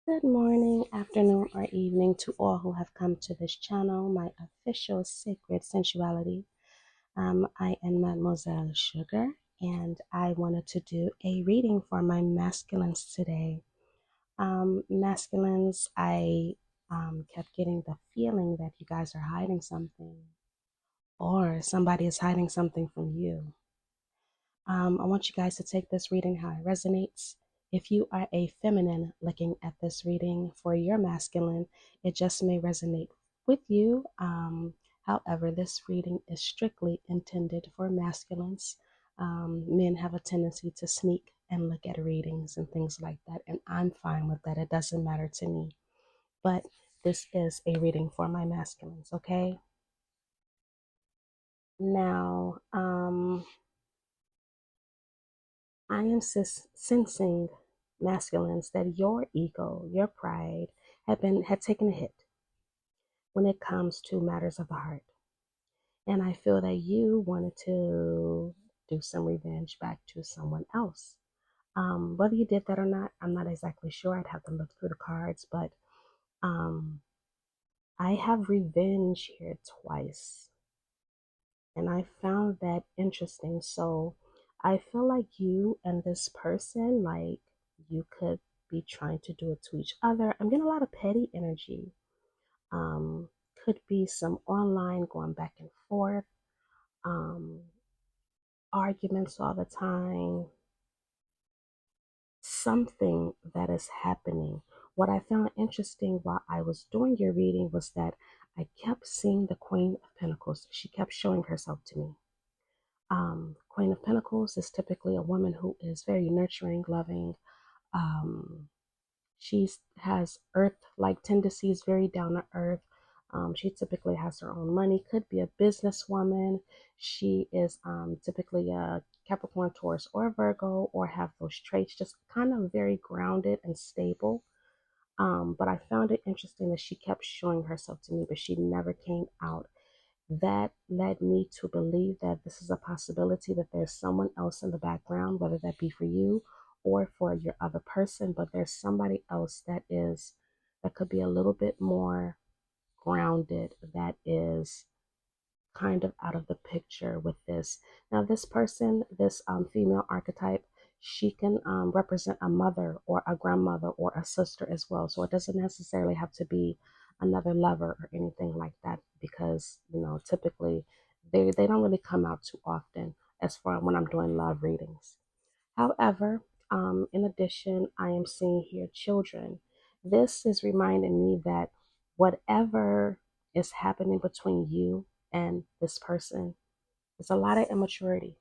Good morning, afternoon, or evening to all who have come to this channel, my official sacred sensuality. I am Mademoiselle Sugar, and I wanted to do a reading for my masculines today. Masculines, I kept getting the feeling that you guys are hiding something, or somebody is hiding something from you. I want you guys to take this reading how it resonates. If you are a feminine looking at this reading for your masculine, it just may resonate with you. However, this reading is strictly intended for masculines. Men have a tendency to sneak and look at readings and things like that, and I'm fine with that. It doesn't matter to me. But this is a reading for my masculines, okay? Now, I am sensing, masculines, that your ego, your pride, had taken a hit when it comes to matters of the heart. And I feel that you wanted to do some revenge back to someone else. Whether you did that or not, I'm not exactly sure. I'd have to look through the cards, but um, I have revenge here twice. And I found that interesting. So I feel like you and this person, like, you could be trying to do it to each other. I'm getting a lot of petty energy. Um, could be some online going back and forth, um, arguments all the time, something that is happening. What I found interesting while I was doing your reading was that I kept seeing the Queen of Pentacles. She kept showing herself to me. Queen of Pentacles is typically a woman who is very nurturing, loving. Um, she has earth-like tendencies, very down to earth. She typically has her own money, could be a businesswoman. She is typically a Capricorn, Taurus, or Virgo, or have those traits, just kind of very grounded and stable. But I found it interesting that she kept showing herself to me, but she never came out. That led me to believe that this is a possibility, that there's someone else in the background, whether that be for you or for your other person, but there's somebody else that could be a little bit more grounded, that is kind of out of the picture with this. Now, this person, this female archetype, she can represent a mother or a grandmother or a sister as well. So it doesn't necessarily have to be another lover or anything like that, because, typically they don't really come out too often as far when I'm doing love readings. However, in addition, I am seeing here children. This is reminding me that whatever is happening between you and this person is a lot of immaturity.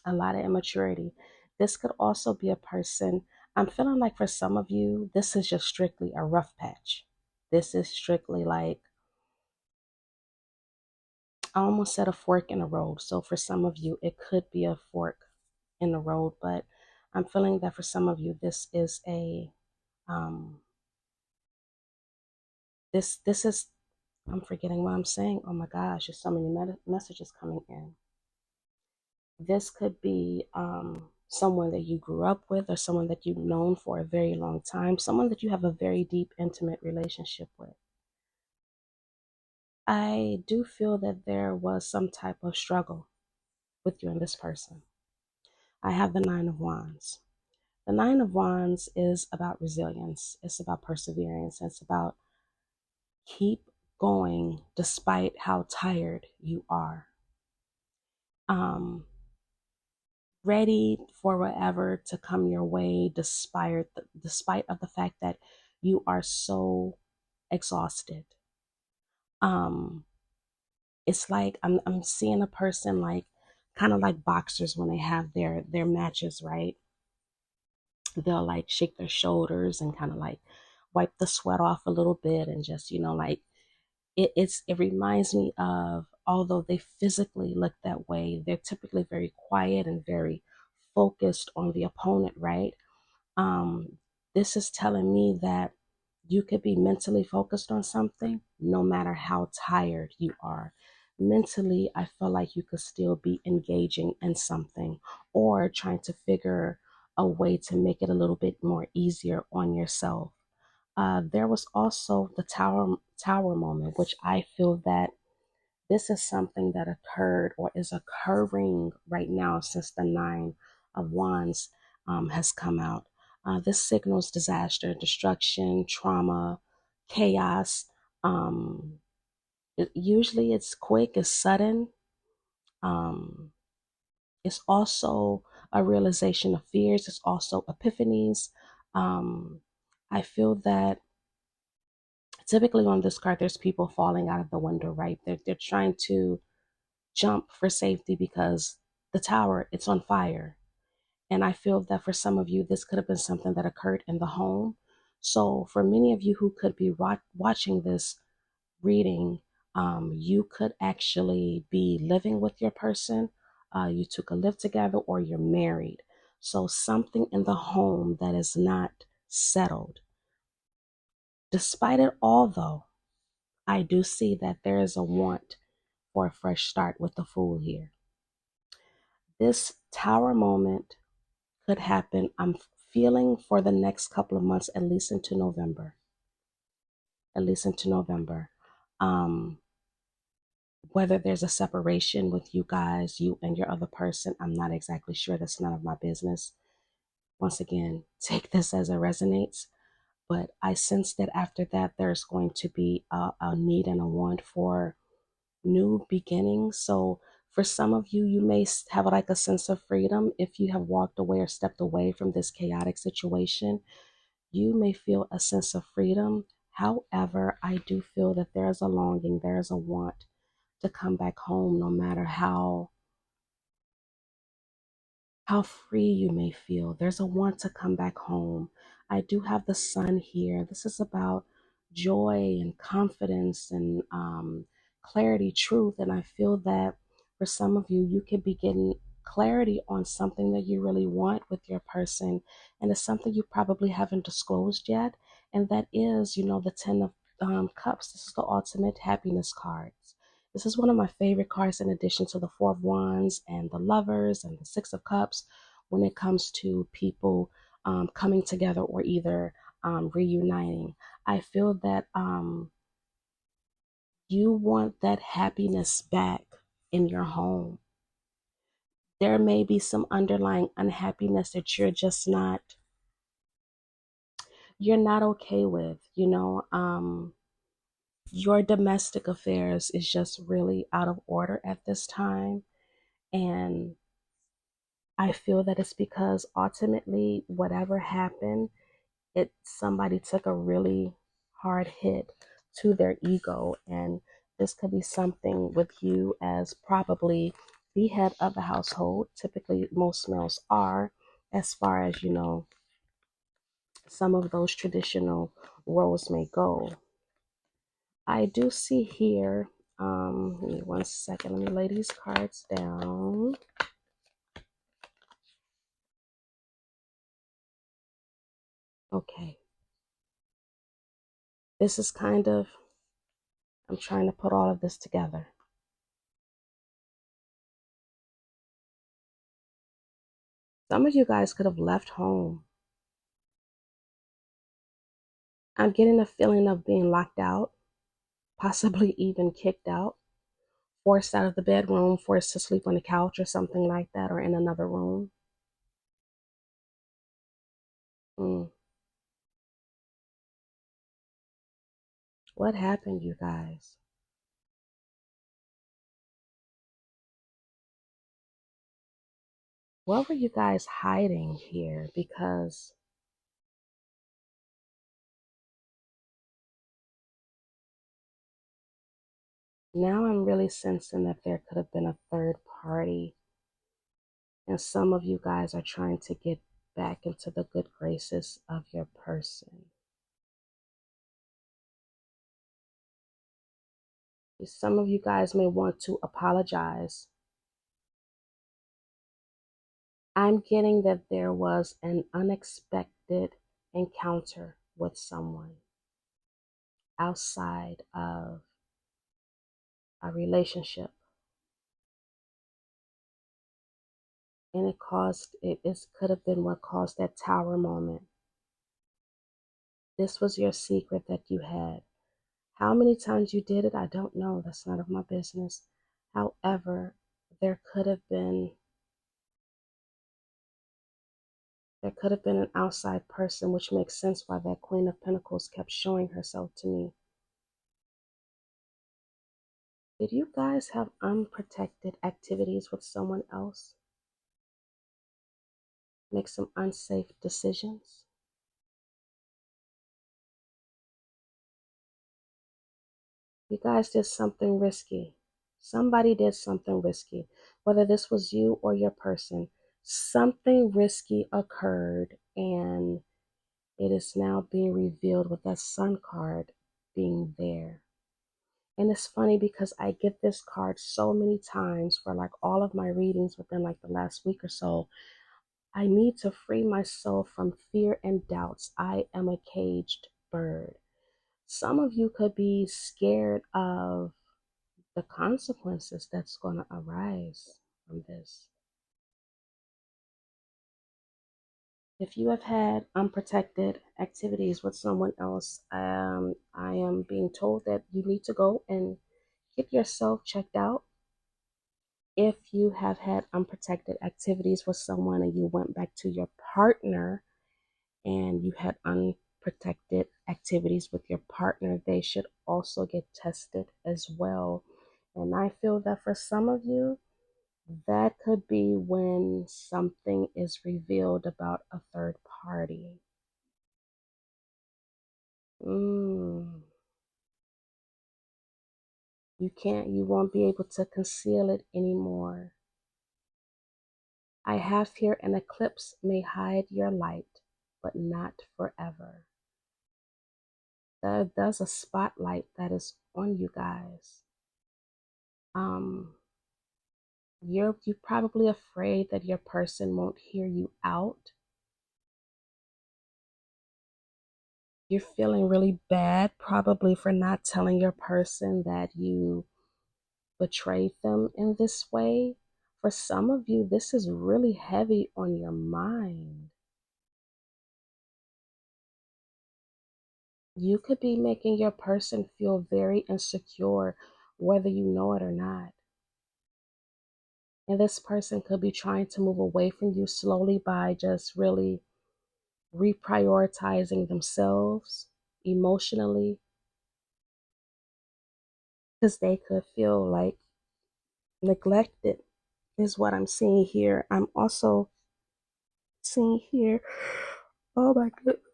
A lot of immaturity. This could also be a person. I'm feeling like for some of you, this is just strictly a rough patch. This is strictly like, I almost said a fork in the road. So for some of you, it could be a fork in the road, but I'm feeling that for some of you, this is a um this is, I'm forgetting what I'm saying. Oh my gosh, there's so many messages coming in. This could be someone that you grew up with, or someone that you've known for a very long time, someone that you have a very deep, intimate relationship with. I do feel that there was some type of struggle with you and this person. I have the Nine of Wands. The Nine of Wands is about resilience. It's about perseverance. It's about keep going despite how tired you are. Ready for whatever to come your way, despite of the fact that you are so exhausted. It's like I'm seeing a person like kind of like boxers when they have their matches, right? They'll like shake their shoulders and kind of like wipe the sweat off a little bit, and just, like, it reminds me of, although they physically look that way, they're typically very quiet and very focused on the opponent, right? um this is telling me that you could be mentally focused on something no matter how tired you are. Mentally, I feel like you could still be engaging in something, or trying to figure a way to make it a little bit more easier on yourself. There was also the tower moment, which I feel that this is something that occurred or is occurring right now since the Nine of Wands has come out. This signals disaster, destruction, trauma, chaos. Usually it's quick, it's sudden. Um, it's also a realization of fears. It's also epiphanies. Um, I feel that typically on this card, there's people falling out of the window, right? They're trying to jump for safety because the tower, it's on fire. And I feel that for some of you, this could have been something that occurred in the home. So for many of you who could be watching this reading, you could actually be living with your person. You took a live together or you're married. So something in the home that is not settled. Despite it all, though, I do see that there is a want for a fresh start with the Fool here. This tower moment could happen, I'm feeling, for the next couple of months, at least into November. At least into November. Whether there's a separation with you guys, you and your other person, I'm not exactly sure. That's none of my business. Once again, take this as it resonates. But I sense that after that, there's going to be a need and a want for new beginnings. So for some of you, you may have like a sense of freedom. If you have walked away or stepped away from this chaotic situation, you may feel a sense of freedom. However, I do feel that there's a longing, there's a want to come back home, no matter how free you may feel. There's a want to come back home. I do have the sun here. This is about joy and confidence and clarity, truth. And I feel that for some of you, you could be getting clarity on something that you really want with your person. And it's something you probably haven't disclosed yet. And that is, the Ten of Cups. This is the ultimate happiness card. This is one of my favorite cards, in addition to the Four of Wands and the Lovers and the Six of Cups, when it comes to people coming together or either reuniting. I feel that you want that happiness back in your home. There may be some underlying unhappiness that you're not okay with, your domestic affairs is just really out of order at this time. And I feel that it's because ultimately, whatever happened, somebody took a really hard hit to their ego. And this could be something with you as probably the head of the household. Typically, most males are, as far as, some of those traditional roles may go. I do see here, give me one second, let me lay these cards down. Okay. This is I'm trying to put all of this together. Some of you guys could have left home. I'm getting a feeling of being locked out, possibly even kicked out, forced out of the bedroom, forced to sleep on the couch or something like that, or in another room. What happened, you guys? What were you guys hiding here? Because now I'm really sensing that there could have been a third party, and some of you guys are trying to get back into the good graces of your person. Some of you guys may want to apologize. I'm getting that there was an unexpected encounter with someone outside of a relationship. And it could have been what caused that tower moment. This was your secret that you had. How many times you did it, I don't know. That's none of my business. However, there could have been an outside person, which makes sense why that Queen of Pentacles kept showing herself to me. Did you guys have unprotected activities with someone else? Make some unsafe decisions? You guys did something risky. Somebody did something risky. Whether this was you or your person, something risky occurred, and it is now being revealed with that Sun card being there. And it's funny because I get this card so many times for like all of my readings within like the last week or so. I need to free myself from fear and doubts. I am a caged bird. Some of you could be scared of the consequences that's going to arise from this. If you have had unprotected activities with someone else, I am being told that you need to go and get yourself checked out. If you have had unprotected activities with someone and you went back to your partner and you had unprotected activities with your partner, they should also get tested as well. And I feel that for some of you, that could be when something is revealed about a third party. You won't be able to conceal it anymore. I have here an eclipse may hide your light, but not forever. There's a spotlight that is on you guys. You're probably afraid that your person won't hear you out. You're feeling really bad probably for not telling your person that you betrayed them in this way. For some of you, this is really heavy on your mind. You could be making your person feel very insecure, whether you know it or not. And this person could be trying to move away from you slowly by just really reprioritizing themselves emotionally, because they could feel like neglected, is what I'm seeing here. I'm also seeing here, oh my goodness.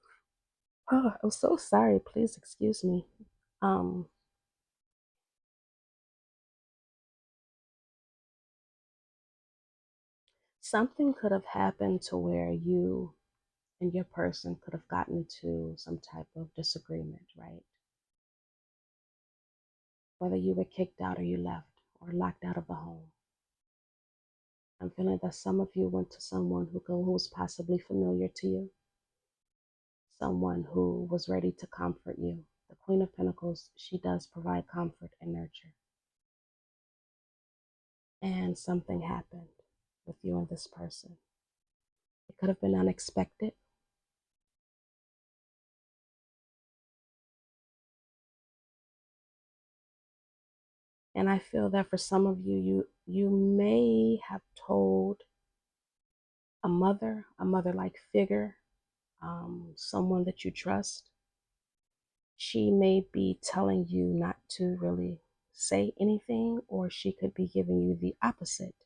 Oh, I'm so sorry. Please excuse me. Um, Something could have happened to where you and your person could have gotten into some type of disagreement, right? Whether you were kicked out or you left or locked out of the home. I'm feeling that some of you went to someone who was possibly familiar to you, someone who was ready to comfort you. The Queen of Pentacles, she does provide comfort and nurture. And something happened with you and this person. It could have been unexpected. And I feel that for some of you, you may have told a mother-like figure, someone that you trust. She may be telling you not to really say anything, or she could be giving you the opposite.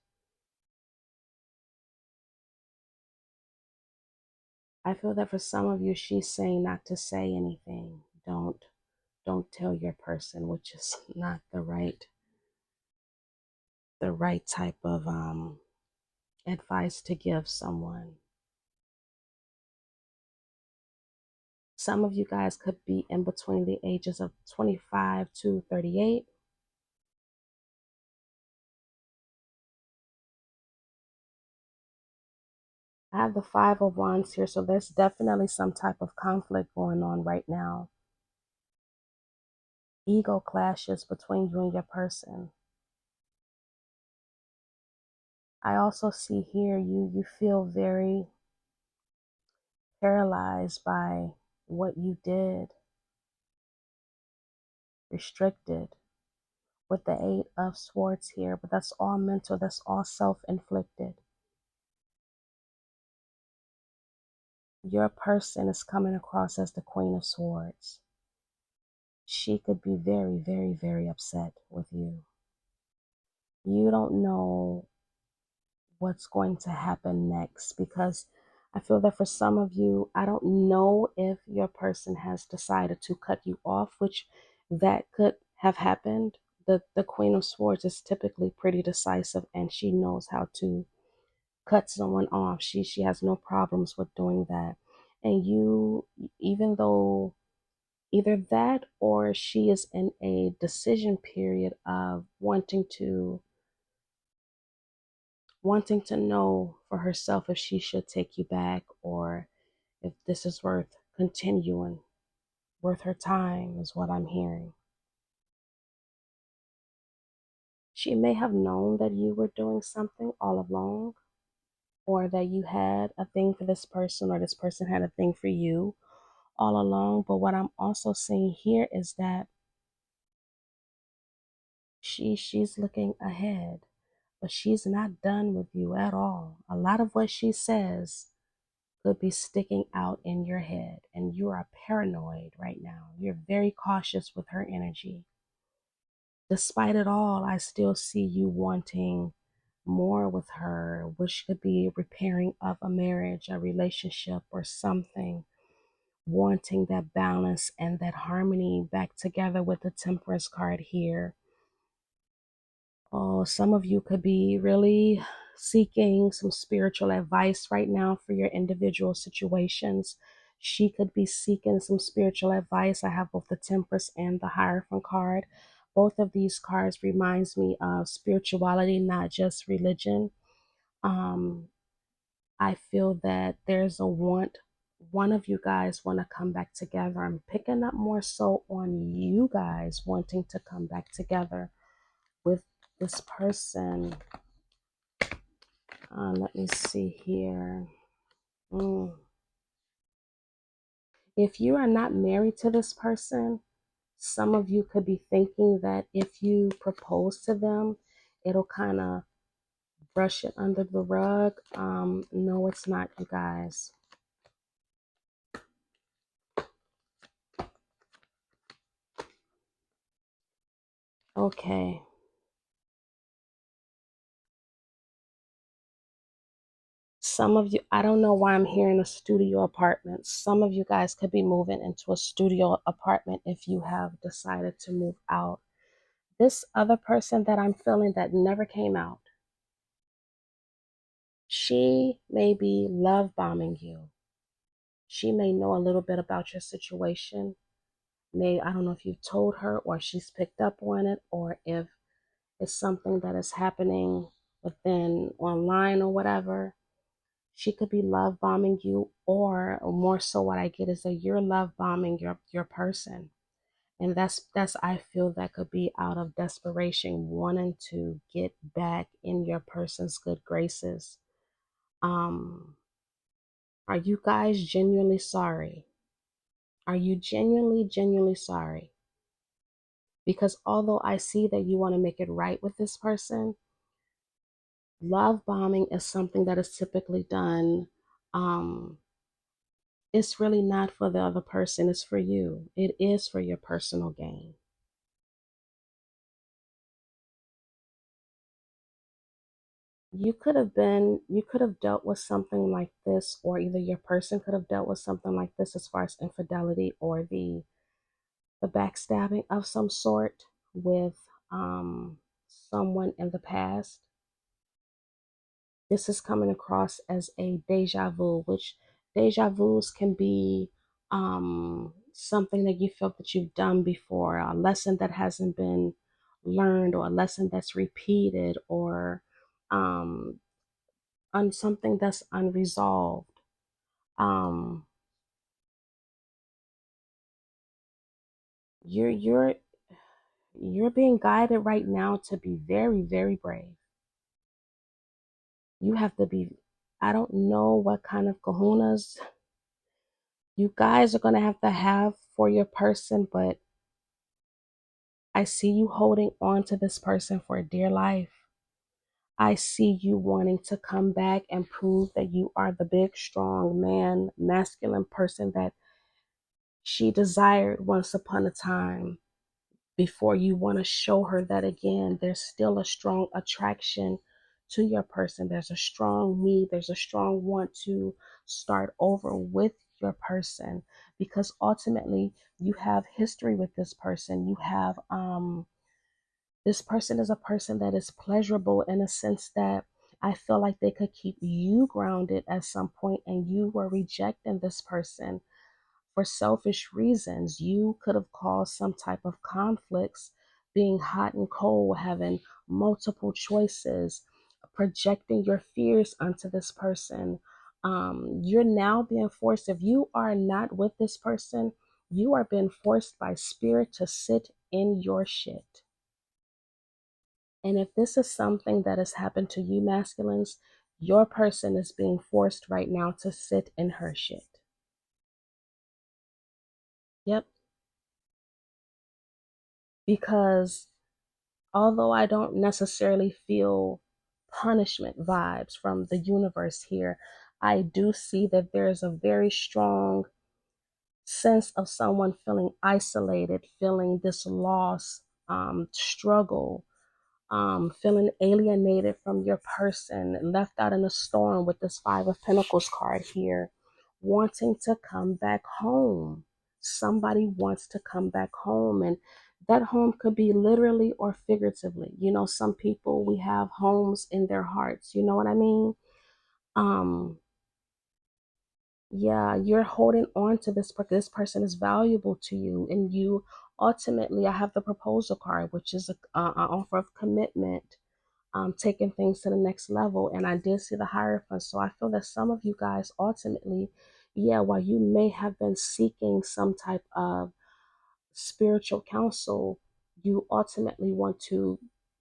I feel that for some of you, she's saying not to say anything. Don't tell your person, which is not the right type of advice to give someone. Some of you guys could be in between the ages of 25 to 38. I have the Five of Wands here, so there's definitely some type of conflict going on right now. Ego clashes between you and your person. I also see here you feel very paralyzed by what you did, restricted with the Eight of Swords here, but that's all mental, that's all self-inflicted. Your person is coming across as the Queen of Swords. She could be very, very, very upset with you. You don't know what's going to happen next, because I feel that for some of you, I don't know if your person has decided to cut you off, which that could have happened. The Queen of Swords is typically pretty decisive, and she knows how to cut someone off. She has no problems with doing that. And you, even though either that or she is in a decision period of wanting to know for herself if she should take you back, or if this is worth continuing, worth her time, is what I'm hearing. She may have known that you were doing something all along, or that you had a thing for this person, or this person had a thing for you all along. But what I'm also seeing here is that she's looking ahead, but she's not done with you at all. A lot of what she says could be sticking out in your head, and you are paranoid right now. You're very cautious with her energy. Despite it all, I still see you wanting more with her, which could be repairing of a marriage, a relationship, or something. Wanting that balance and that harmony back together with the Temperance card here. Oh, some of you could be really seeking some spiritual advice right now for your individual situations. She could be seeking some spiritual advice. I have both the Temperance and the Hierophant card. Both of these cards reminds me of spirituality, not just religion. Um, I feel that there's a one of you guys want to come back together. I'm picking up more so on you guys wanting to come back together with this person. Let me see here. If you are not married to this person, some of you could be thinking that if you propose to them, it'll kind of brush it under the rug. No, it's not, you guys. Okay. Some of you, I don't know why I'm hearing a studio apartment. Some of you guys could be moving into a studio apartment if you have decided to move out. This other person that I'm feeling that never came out, she may be love bombing you. She may know a little bit about your situation. I don't know if you've told her or she's picked up on it, or if it's something that is happening within online or whatever. She could be love bombing you, or more so what I get is that you're love bombing your person. And that's I feel that could be out of desperation, wanting to get back in your person's good graces. Are you guys genuinely sorry? Are you genuinely sorry? Because although I see that you want to make it right with this person, love bombing is something that is typically done. It's really not for the other person, it's for you. It is for your personal gain. You could have dealt with something like this, or either your person could have dealt with something like this as far as infidelity or the backstabbing of some sort with someone in the past. This is coming across as a deja vu, which deja vus can be something that you felt that you've done before, a lesson that hasn't been learned, or a lesson that's repeated, or um, on something that's unresolved. Um, you're you're you're being guided right now to be very, very brave. You have to be, I don't know what kind of kahunas you guys are going to have for your person, but I see you holding on to this person for dear life. I see you wanting to come back and prove that you are the big, strong man, masculine person that she desired once upon a time. Before you want to show her that again, there's still a strong attraction to your person. There's a strong need. There's a strong want to start over with your person, because ultimately you have history with this person. You have, this person is a person that is pleasurable in a sense that I feel like they could keep you grounded at some point, and you were rejecting this person for selfish reasons. You could have caused some type of conflicts, being hot and cold, having multiple choices, projecting your fears onto this person. You're now being forced, if you are not with this person, you are being forced by spirit to sit in your shit. And if this is something that has happened to you, masculines, your person is being forced right now to sit in her shit. Yep. Because although I don't necessarily feel punishment vibes from the universe here, I do see that there's a very strong sense of someone feeling isolated, feeling this loss, struggle, feeling alienated from your person, left out in a storm with this Five of Pentacles card here, wanting to come back home. Somebody wants to come back home, and that home could be literally or figuratively. You know, some people, we have homes in their hearts. You know what I mean? Um, yeah, you're holding on to this person. This person is valuable to you, and you ultimately, I have the proposal card, which is an offer of commitment, taking things to the next level. And I did see the Hierophant. So I feel that some of you guys ultimately, yeah, while you may have been seeking some type of spiritual counsel, you ultimately want to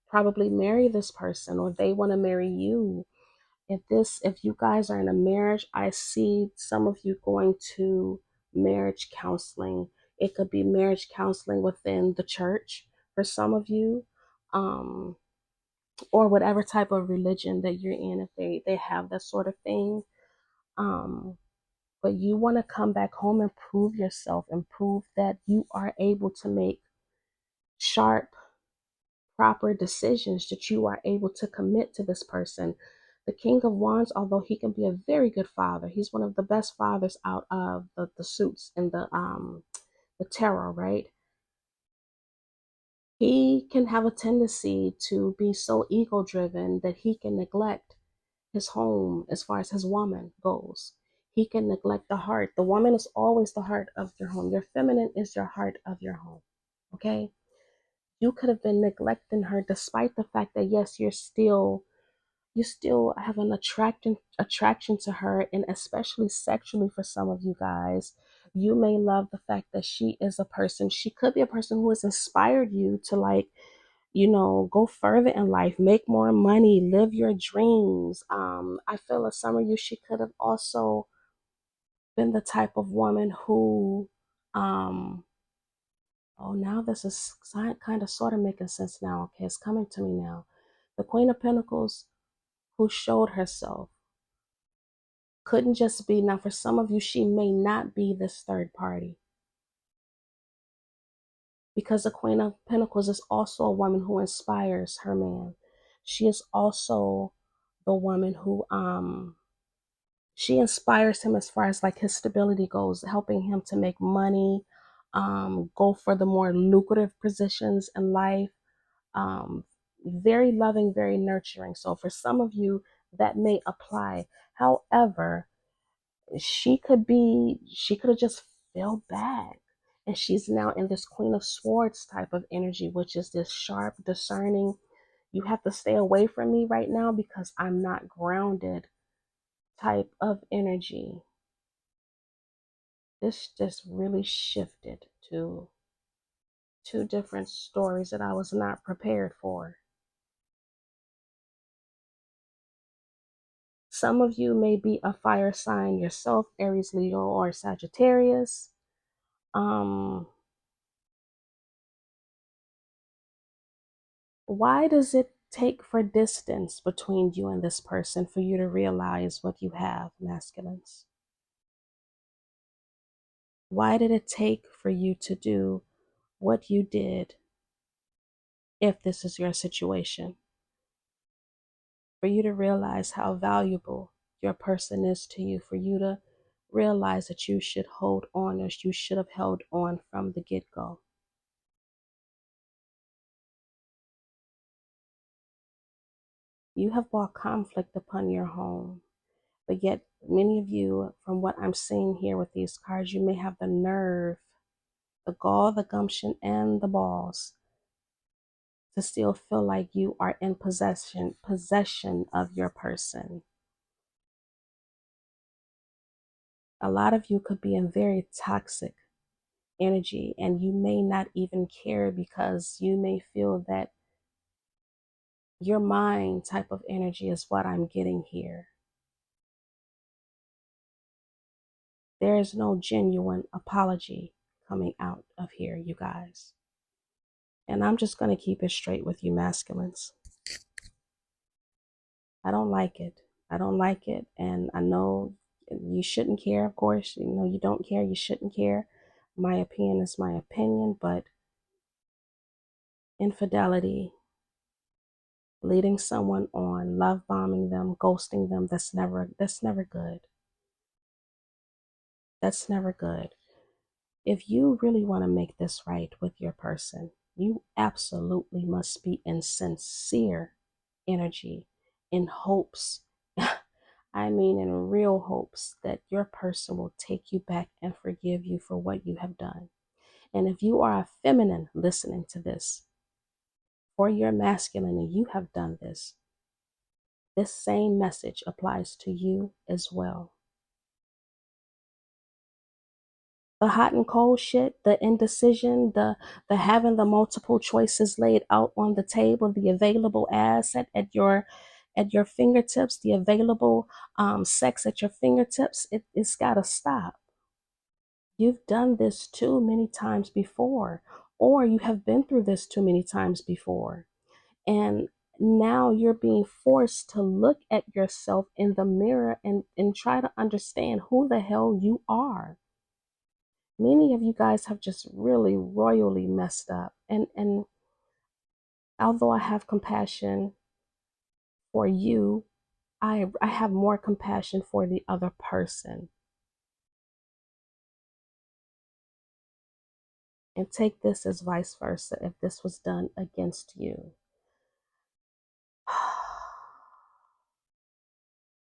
probably marry this person, or they want to marry you. If you guys are in a marriage, I see some of you going to marriage counseling. It could be marriage counseling within the church for some of you. Or whatever type of religion that you're in, if they have that sort of thing. um but you want to come back home and prove yourself, and prove that you are able to make sharp, proper decisions, that you are able to commit to this person. The King of Wands, although he can be a very good father, he's one of the best fathers out of the suits in the tarot, right? He can have a tendency to be so ego driven that he can neglect his home as far as his woman goes. He can neglect the heart. The woman is always the heart of your home. Your feminine is your heart of your home. Okay? You could have been neglecting her despite the fact that yes, you still have an attraction to her, and especially sexually for some of you guys. You may love the fact that she is a person. She could be a person who has inspired you to, like, go further in life, make more money, live your dreams. I feel that some of you, she could have also been the type of woman who, oh, now this is kind of sort of making sense now. Okay, it's coming to me now. The Queen of Pentacles, who showed herself, couldn't just be, now for some of you, she may not be this third party, because the Queen of Pentacles is also a woman who inspires her man. She is also the woman who she inspires him as far as like his stability goes, helping him to make money, go for the more lucrative positions in life. Very loving, very nurturing. So for some of you, that may apply. However, she could have just fell back. And she's now in this Queen of Swords type of energy, which is this sharp, discerning, you have to stay away from me right now because I'm not grounded type of energy. This just really shifted to two different stories that I was not prepared for. Some of you may be a fire sign yourself, Aries, Leo, or Sagittarius. Why does it take for distance between you and this person for you to realize what you have, masculines? Why did it take for you to do what you did, if this is your situation, for you to realize how valuable your person is to you, for you to realize that you should hold on, or you should have held on from the get-go? You have brought conflict upon your home, but yet many of you, from what I'm seeing here with these cards, you may have the nerve, the gall, the gumption, and the balls to still feel like you are in possession of your person. A lot of you could be in very toxic energy, and you may not even care, because you may feel that your mind type of energy is what I'm getting here. There is no genuine apology coming out of here, you guys. And I'm just going to keep it straight with you, masculines. I don't like it. I don't like it. And I know you shouldn't care, of course. You know, you don't care. You shouldn't care. My opinion is my opinion, but infidelity, leading someone on, love bombing them, ghosting them, that's never good. That's never good. If you really want to make this right with your person, you absolutely must be in sincere energy, in hopes, I mean in real hopes, that your person will take you back and forgive you for what you have done. And if you are a feminine listening to this, or you're masculine and you have done this, this same message applies to you as well. The hot and cold shit, the indecision, the having the multiple choices laid out on the table, the available ass at your fingertips, the available sex at your fingertips, it's got to stop. You've done this too many times before, or you have been through this too many times before. And now you're being forced to look at yourself in the mirror and try to understand who the hell you are. Many of you guys have just really royally messed up. And although I have compassion for you, I have more compassion for the other person. And take this as vice versa if this was done against you.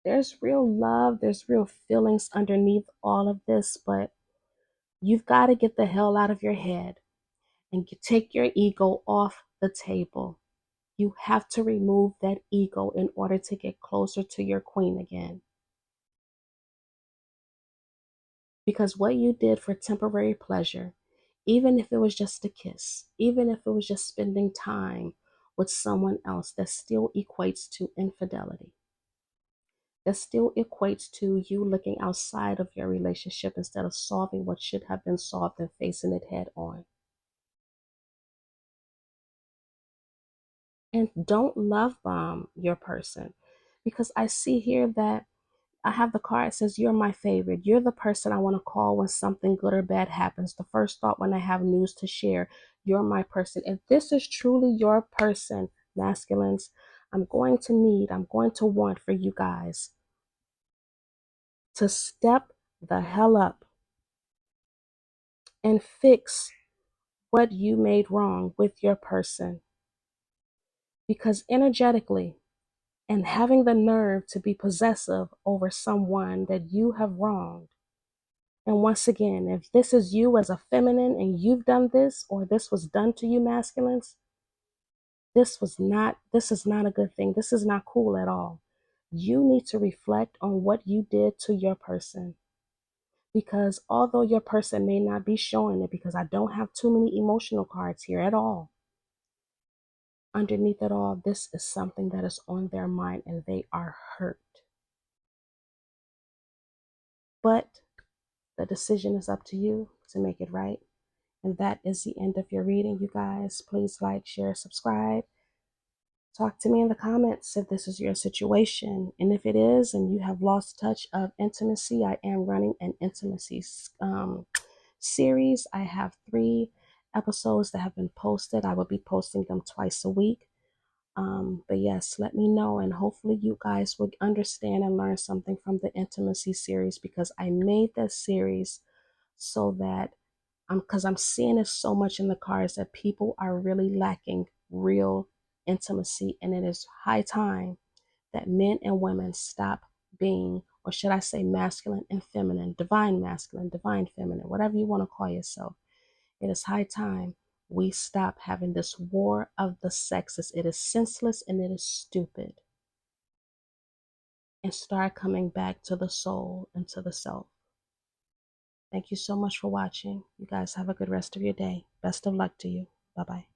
There's real love, there's real feelings underneath all of this, but you've got to get the hell out of your head and take your ego off the table. You have to remove that ego in order to get closer to your queen again. Because what you did for temporary pleasure, even if it was just a kiss, even if it was just spending time with someone else, that still equates to infidelity. That still equates to you looking outside of your relationship instead of solving what should have been solved and facing it head on. And don't love bomb your person, because I see here that I have the card that says, you're my favorite. You're the person I want to call when something good or bad happens. The first thought when I have news to share. You're my person. If this is truly your person, masculines, I'm going to want for you guys to step the hell up and fix what you made wrong with your person. Because energetically, and having the nerve to be possessive over someone that you have wronged. And once again, if this is you as a feminine and you've done this, or this was done to you, masculines, this is not a good thing. This is not cool at all. You need to reflect on what you did to your person. Because although your person may not be showing it, because I don't have too many emotional cards here at all, underneath it all, this is something that is on their mind and they are hurt. but the decision is up to you to make it right. And that is the end of your reading, you guys. Please like, share, subscribe. Talk to me in the comments if this is your situation. And if it is, and you have lost touch of intimacy, I am running an intimacy series. I have 3 episodes that have been posted. I will be posting them twice a week. But yes, let me know, and hopefully you guys will understand and learn something from the intimacy series, because I made that series so that because I'm seeing it so much in the cards that people are really lacking real intimacy, and it is high time that men and women stop being, or should I say, masculine and feminine, divine masculine, divine feminine, whatever you want to call yourself. It is high time we stop having this war of the sexes. It is senseless and it is stupid. And start coming back to the soul and to the self. Thank you so much for watching. You guys have a good rest of your day. Best of luck to you. Bye-bye.